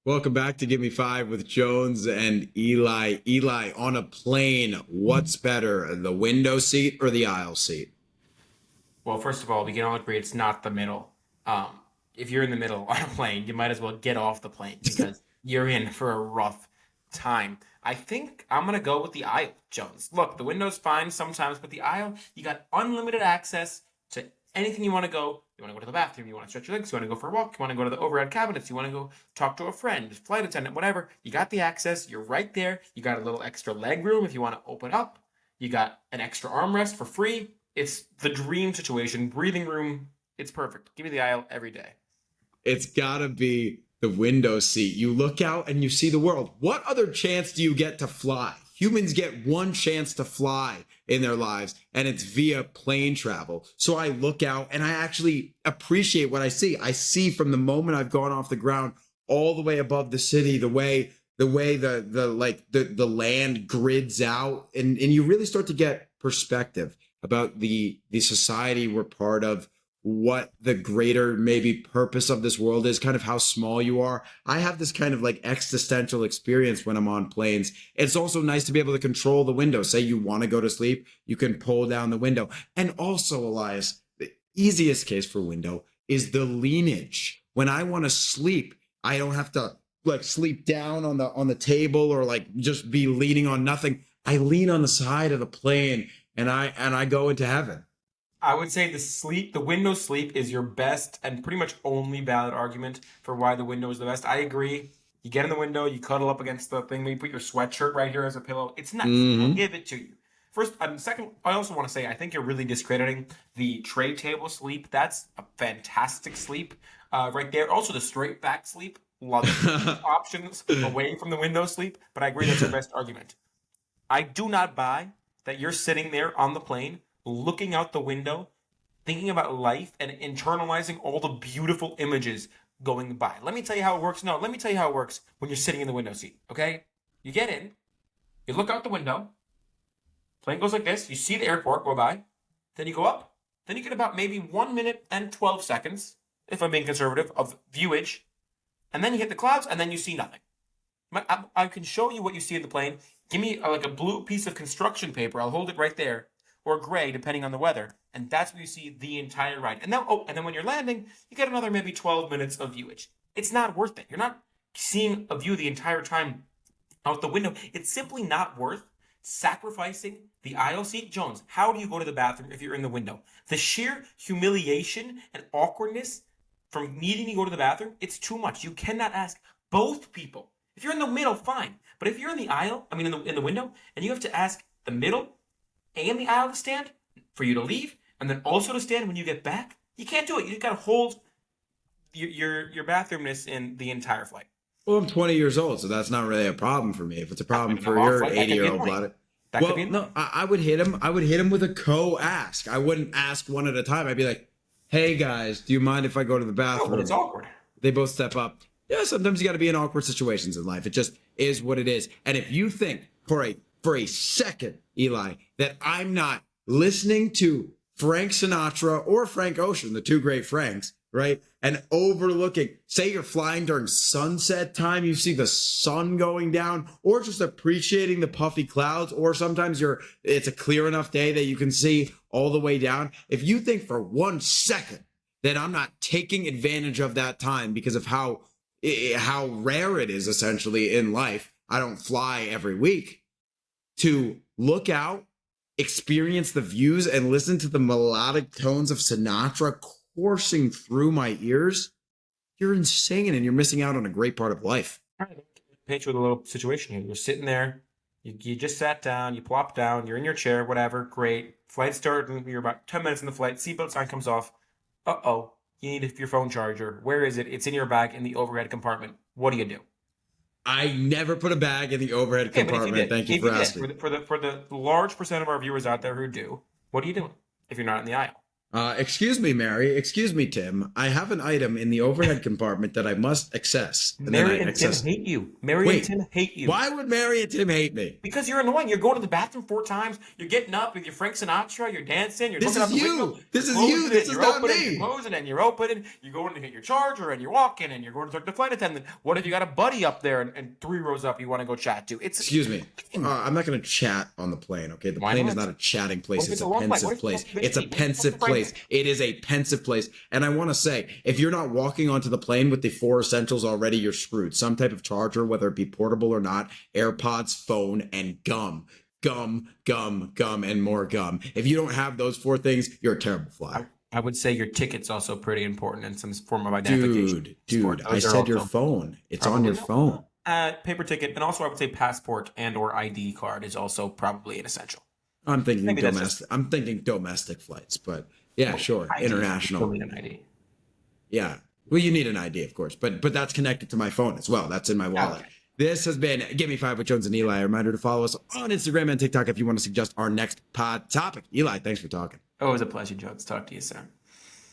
Welcome back to Give Me Five with Jones and Eli. Eli, on a plane, what's better, the window seat or the aisle seat? Well, first of all, we can all agree it's not the middle. If you're in the middle on a plane, you might as well get off the plane because you're in for a rough time. I think I'm gonna go with the aisle, Jones. Look, the window's fine sometimes, but the aisle, you got unlimited access to anything you want to go. You want to go to the bathroom, you want to stretch your legs, you want to go for a walk, you want to go to the overhead cabinets, you want to go talk to a friend, flight attendant, whatever. You got the access, you're right there. You got a little extra leg room if you want to open up. You got an extra armrest for free. It's the dream situation. Breathing room. It's perfect. Give me the aisle every day. It's gotta be the window seat. You look out and you see the world. What other chance do you get to fly? Humans get one chance to fly in their lives, and it's via plane travel. So I look out and I actually appreciate what I see. I see from the moment I've gone off the ground all the way above the city, the land grids out, and you really start to get perspective about the society we're part of, what the greater maybe purpose of this world is, kind of how small you are. I have this kind of like existential experience when I'm on planes. It's also nice to be able to control the window. Say you want to go to sleep, you can pull down the window. And also, Elias, the easiest case for window is the leanage. When I want to sleep, I don't have to like sleep down on the table or like just be leaning on nothing. I lean on the side of the plane and I go into heaven. I would say the window sleep is your best and pretty much only valid argument for why the window is the best. I agree. You get in the window, you cuddle up against the thing, maybe put your sweatshirt right here as a pillow. It's nice. I'll Mm-hmm. give it to you. First, second, I also want to say I think you're really discrediting the tray table sleep. That's a fantastic sleep right there. Also, the straight back sleep. Love it. Options away from the window sleep, but I agree that's your best argument. I do not buy that you're sitting there on the plane, looking out the window, thinking about life and internalizing all the beautiful images going by. Let me tell you how it works. No, let me tell you how it works when you're sitting in the window seat, okay? You get in, you look out the window, plane goes like this, you see the airport go by, then you go up, then you get about maybe 1 minute and 12 seconds, if I'm being conservative, of viewage, and then you hit the clouds, and then you see nothing. I can show you what you see in the plane. Give me like a blue piece of construction paper. I'll hold it right there, or gray, depending on the weather, and that's where you see the entire ride. And then, and then when you're landing, you get another maybe 12 minutes of viewage. It's not worth it. You're not seeing a view the entire time out the window. It's simply not worth sacrificing the aisle seat. Jones, how do you go to the bathroom if you're in the window? The sheer humiliation and awkwardness from needing to go to the bathroom, it's too much. You cannot ask both people. If you're in the middle, fine. But if you're in the aisle, I mean in the window, and you have to ask the middle and the aisle to stand for you to leave, and then also to stand when you get back, you can't do it. You just gotta hold your bathroomness in the entire flight. Well, I'm 20 years old, so that's not really a problem for me. If it's a I problem mean, a for long your flight, that could be 80-year-old annoying. bladder, That could be well, annoying. no, I would hit him. I would hit him with a co-ask. I wouldn't ask one at a time. I'd be like, "Hey guys, do you mind if I go to the No, but it's bathroom?" awkward. They both step up. Yeah, sometimes you got to be in awkward situations in life. It just is what it is. And if you think for a second, Eli, that I'm not listening to Frank Sinatra or Frank Ocean, the two great Franks, right? And overlooking, say you're flying during sunset time, you see the sun going down, or just appreciating the puffy clouds, or sometimes it's a clear enough day that you can see all the way down. If you think for 1 second that I'm not taking advantage of that time because of how rare it is essentially in life. I don't fly every week to look out, experience the views, and listen to the melodic tones of Sinatra coursing through my ears. You're insane and you're missing out on a great part of life. All right, paint you with a little situation here. You're sitting there, you just sat down, you plop down, you're in your chair, whatever, great. Flight starting, you're about 10 minutes in the flight, seatbelt sign comes off. Uh-oh, you need your phone charger. Where is it? It's in your bag in the overhead compartment. What do you do? I never put a bag in the overhead Okay, but if you compartment. did, Thank you if for you did, asking. for the large percent of our viewers out there who do, what are you doing if you're not in the aisle? Excuse me, Mary. Excuse me, Tim. I have an item in the overhead compartment that I must access. And then I Mary and Tim access. hate you. Mary and Wait, Tim hate you. why would Mary and Tim hate me? Because you're annoying. You're going to the bathroom 4 times. You're getting up with your Frank Sinatra. You're dancing. You're This looking out is the you. window. This is closing you. it, This is you're not opening, me. You're closing and you're opening. You're going to hit your charger and you're walking and you're going to talk to the flight attendant. What if you got a buddy up there and 3 rows up you want to go chat to? Excuse me. I'm not going to chat on the plane, okay? The Why plane not? is not a chatting place. What if It's it's a a long flight? What pensive if place. it's It's a busy? pensive What's the place. It is a pensive place. And I want to say, if you're not walking onto the plane with the 4 essentials already, you're screwed. Some type of charger, whether it be portable or not, AirPods, phone, and gum. Gum, gum, gum, and more gum. If you don't have those 4 things, you're a terrible flyer. I would say your ticket's also pretty important in some form of identification. Dude, I Those are said your also- phone. It's on your phone. Paper ticket, and also I would say passport and or ID card is also probably an essential. I'm thinking Maybe that's domestic. I'm thinking domestic flights, but yeah, sure, ID, you international. still need an ID. Yeah. Well, you need an ID, of course, but that's connected to my phone as well. That's in my wallet. Okay. This has been Give Me Five with Jones and Eli. A reminder to follow us on Instagram and TikTok if you want to suggest our next pod topic. Eli, thanks for talking. Always a pleasure, Jones. Talk to you soon.